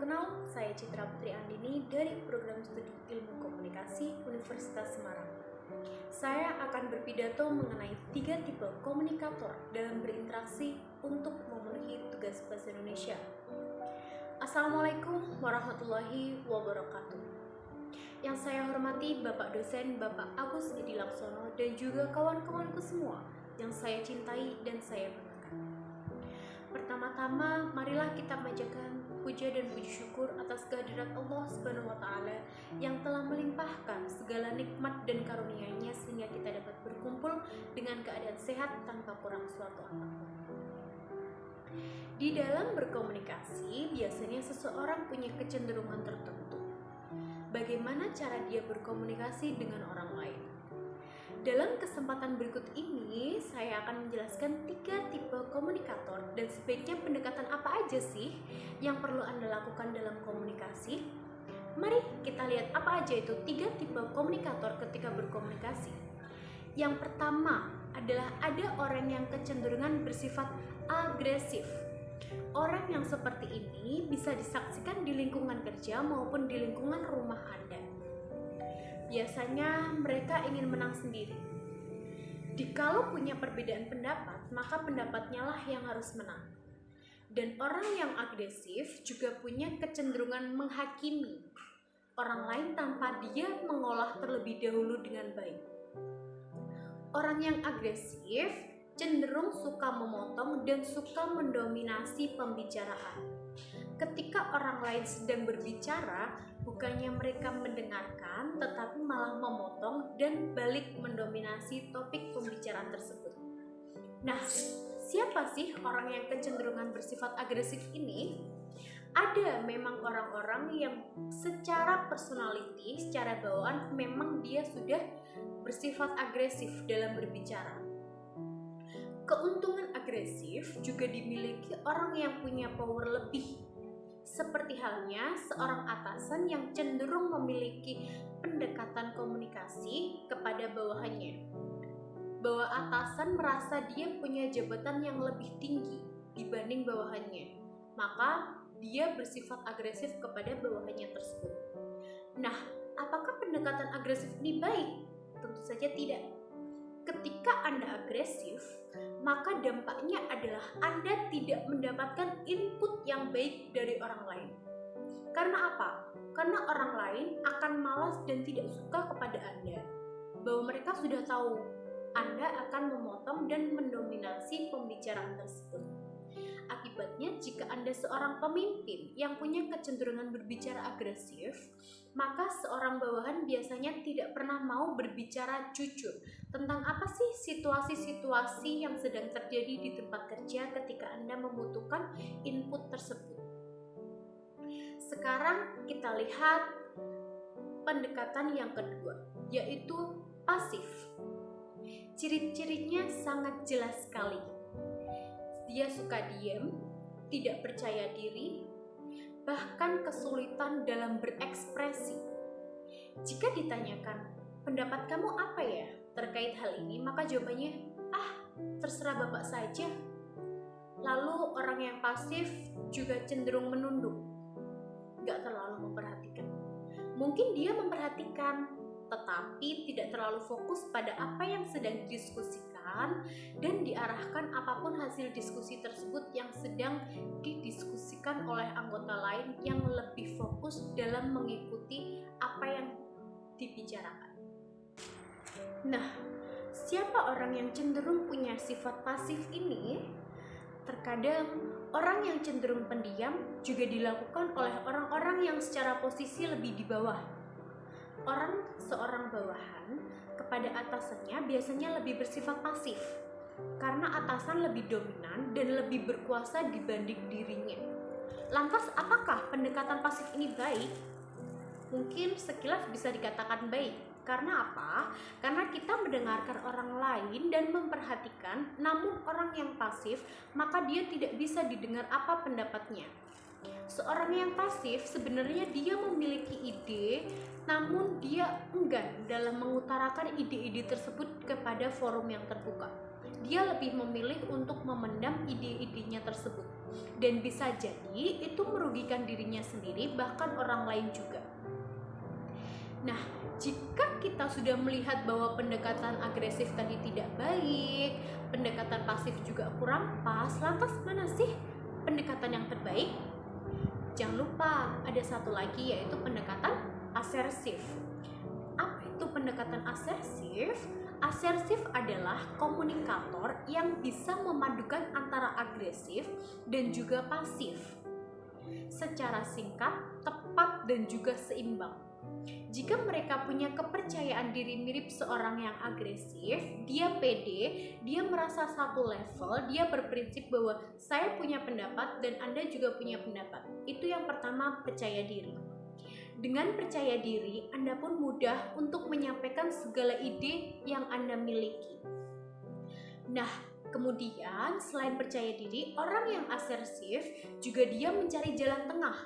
kenal, saya Citra Putri Andini dari Program Studi Ilmu Komunikasi Universitas Semarang. Saya akan berpidato mengenai 3 tipe komunikator dalam berinteraksi untuk memenuhi tugas bahasa Indonesia. Assalamualaikum warahmatullahi wabarakatuh. Yang saya hormati Bapak dosen Bapak Agus Edi Laksono dan juga kawan-kawanku semua yang saya cintai dan saya banggakan. Pertama-tama, marilah kita panjatkan puja dan puji syukur atas kehadirat Allah Subhanahu wa Ta'ala yang telah melimpahkan segala nikmat dan karunia-Nya sehingga kita dapat berkumpul dengan keadaan sehat tanpa kurang suatu apapun. Di dalam berkomunikasi, biasanya seseorang punya kecenderungan tertentu. Bagaimana cara dia berkomunikasi dengan orang lain? Dalam kesempatan berikut ini, saya akan menjelaskan 3 tipe komunikator dan sebaiknya pendekatan apa aja sih yang perlu Anda lakukan dalam komunikasi. Mari kita lihat apa aja itu 3 tipe komunikator ketika berkomunikasi. Yang pertama adalah ada orang yang kecenderungan bersifat agresif. Orang yang seperti ini bisa disaksikan di lingkungan kerja maupun di lingkungan rumah Anda. Biasanya mereka ingin menang sendiri. Jikalau punya perbedaan pendapat, maka pendapatnya lah yang harus menang. Dan orang yang agresif juga punya kecenderungan menghakimi orang lain tanpa dia mengolah terlebih dahulu dengan baik. Orang yang agresif cenderung suka memotong dan suka mendominasi pembicaraan. Ketika orang lain sedang berbicara, bukannya mereka mendengarkan, tetapi malah memotong dan balik mendominasi topik pembicaraan tersebut. Nah, siapa sih orang yang kecenderungan bersifat agresif ini? Ada memang orang-orang yang secara personality, secara bawaan memang dia sudah bersifat agresif dalam berbicara. Keuntungan agresif juga dimiliki orang yang punya power lebih. Seperti halnya seorang atasan yang cenderung memiliki pendekatan komunikasi kepada bawahannya. Bahwa atasan merasa dia punya jabatan yang lebih tinggi dibanding bawahannya, maka dia bersifat agresif kepada bawahannya tersebut. Nah, apakah pendekatan agresif ini baik? Tentu saja tidak. Ketika Anda agresif, maka dampaknya adalah Anda tidak mendapatkan input yang baik dari orang lain. Karena apa? Karena orang lain akan malas dan tidak suka kepada Anda. Bahwa mereka sudah tahu Anda akan memotong dan mendominasi pembicaraan tersebut. Akibatnya, jika Anda seorang pemimpin yang punya kecenderungan berbicara agresif, maka seorang bawahan biasanya tidak pernah mau berbicara jujur tentang apa sih situasi-situasi yang sedang terjadi di tempat kerja ketika Anda membutuhkan input tersebut. Sekarang kita lihat pendekatan yang kedua, yaitu pasif. Ciri-cirinya sangat jelas sekali. Dia suka diam, tidak percaya diri, bahkan kesulitan dalam berekspresi. Jika ditanyakan, pendapat kamu apa ya terkait hal ini? Maka jawabannya, terserah Bapak saja. Lalu orang yang pasif juga cenderung menunduk, gak terlalu memperhatikan. Mungkin dia memperhatikan, tetapi tidak terlalu fokus pada apa yang sedang didiskusikan dan diarahkan apapun hasil diskusi tersebut yang sedang didiskusikan oleh anggota lain yang lebih fokus dalam mengikuti apa yang dibicarakan. Nah, siapa orang yang cenderung punya sifat pasif ini? Terkadang orang yang cenderung pendiam juga dilakukan oleh orang-orang yang secara posisi lebih di bawah. Seorang bawahan kepada atasannya biasanya lebih bersifat pasif karena atasan lebih dominan dan lebih berkuasa dibanding dirinya. Lantas apakah pendekatan pasif ini baik? Mungkin sekilas bisa dikatakan baik. Karena apa? Karena kita mendengarkan orang lain dan memperhatikan, namun orang yang pasif maka dia tidak bisa didengar apa pendapatnya. Seorang yang pasif sebenarnya dia memiliki ide, namun dia enggan dalam mengutarakan ide-ide tersebut kepada forum yang terbuka. dia lebih memilih untuk memendam ide-idenya tersebut. Dan bisa jadi itu merugikan dirinya sendiri, bahkan orang lain juga. Nah, jika kita sudah melihat bahwa pendekatan agresif tadi tidak baik, pendekatan pasif juga kurang pas, lantas mana sih pendekatan yang terbaik? Jangan lupa, ada satu lagi yaitu pendekatan asersif. Apa itu pendekatan asersif? Asersif adalah komunikator yang bisa memadukan antara agresif dan juga pasif secara singkat, tepat, dan juga seimbang. Jika mereka punya kepercayaan diri mirip seorang yang agresif, dia pede, dia merasa satu level, dia berprinsip bahwa saya punya pendapat dan Anda juga punya pendapat. Itu yang pertama, percaya diri. Dengan percaya diri, Anda pun mudah untuk menyampaikan segala ide yang Anda miliki. Nah, kemudian selain percaya diri, orang yang asersif juga dia mencari jalan tengah.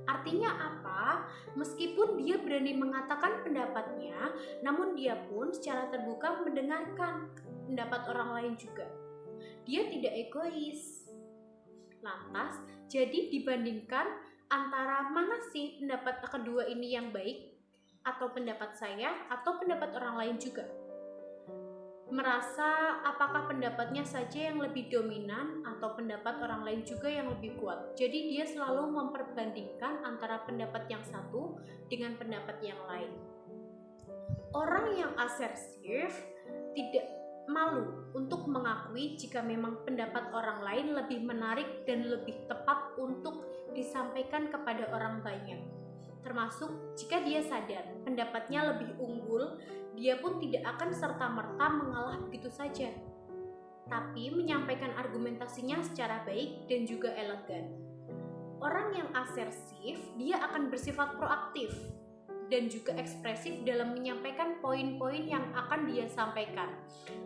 Artinya apa? Meskipun dia berani mengatakan pendapatnya, namun dia pun secara terbuka mendengarkan pendapat orang lain juga. Dia tidak egois. Lantas, jadi dibandingkan antara mana sih pendapat kedua ini yang baik, atau pendapat saya, atau pendapat orang lain juga. Merasa apakah pendapatnya saja yang lebih dominan atau pendapat orang lain juga yang lebih kuat. Jadi dia selalu memperbandingkan antara pendapat yang satu dengan pendapat yang lain. Orang yang asersif tidak malu untuk mengakui jika memang pendapat orang lain lebih menarik dan lebih tepat untuk disampaikan kepada orang banyak. Termasuk jika dia sadar pendapatnya lebih unggul, dia pun tidak akan serta-merta mengalah begitu saja, tapi menyampaikan argumentasinya secara baik dan juga elegan. Orang yang asersif, dia akan bersifat proaktif dan juga ekspresif dalam menyampaikan poin-poin yang akan dia sampaikan.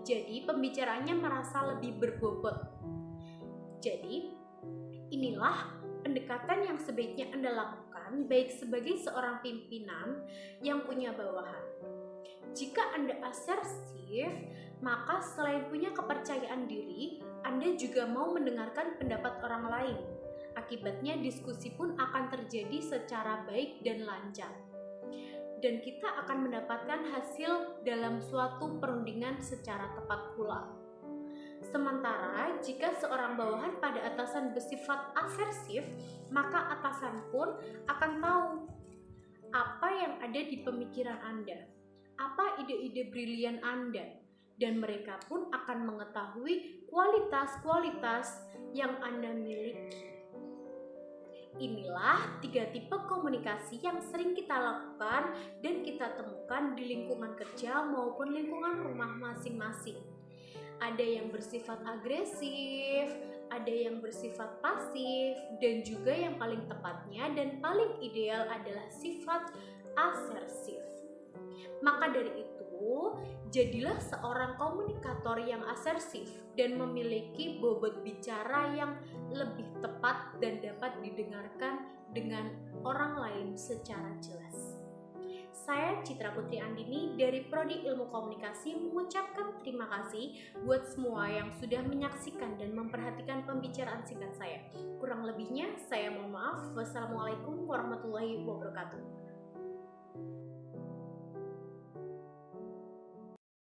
Jadi pembicaraannya merasa lebih berbobot. Jadi inilah pendekatan yang sebaiknya Anda lakukan baik sebagai seorang pimpinan yang punya bawahan. Jika Anda asersif, maka selain punya kepercayaan diri, Anda juga mau mendengarkan pendapat orang lain. Akibatnya diskusi pun akan terjadi secara baik dan lancar. Dan kita akan mendapatkan hasil dalam suatu perundingan secara tepat pula. Sementara jika seorang bawahan pada atasan bersifat asersif, maka atasan pun akan tahu apa yang ada di pemikiran Anda, apa ide-ide brilian Anda, dan mereka pun akan mengetahui kualitas-kualitas yang Anda miliki. Inilah 3 tipe komunikasi yang sering kita lakukan dan kita temukan di lingkungan kerja maupun lingkungan rumah masing-masing. Ada yang bersifat agresif, ada yang bersifat pasif, dan juga yang paling tepatnya dan paling ideal adalah sifat asersif. Maka dari itu, jadilah seorang komunikator yang asersif dan memiliki bobot bicara yang lebih tepat dan dapat didengarkan dengan orang lain secara jelas. Saya Citra Putri Andini dari Prodi Ilmu Komunikasi mengucapkan terima kasih buat semua yang sudah menyaksikan dan memperhatikan pembicaraan singkat saya. Kurang lebihnya saya mohon maaf. Wassalamualaikum warahmatullahi wabarakatuh.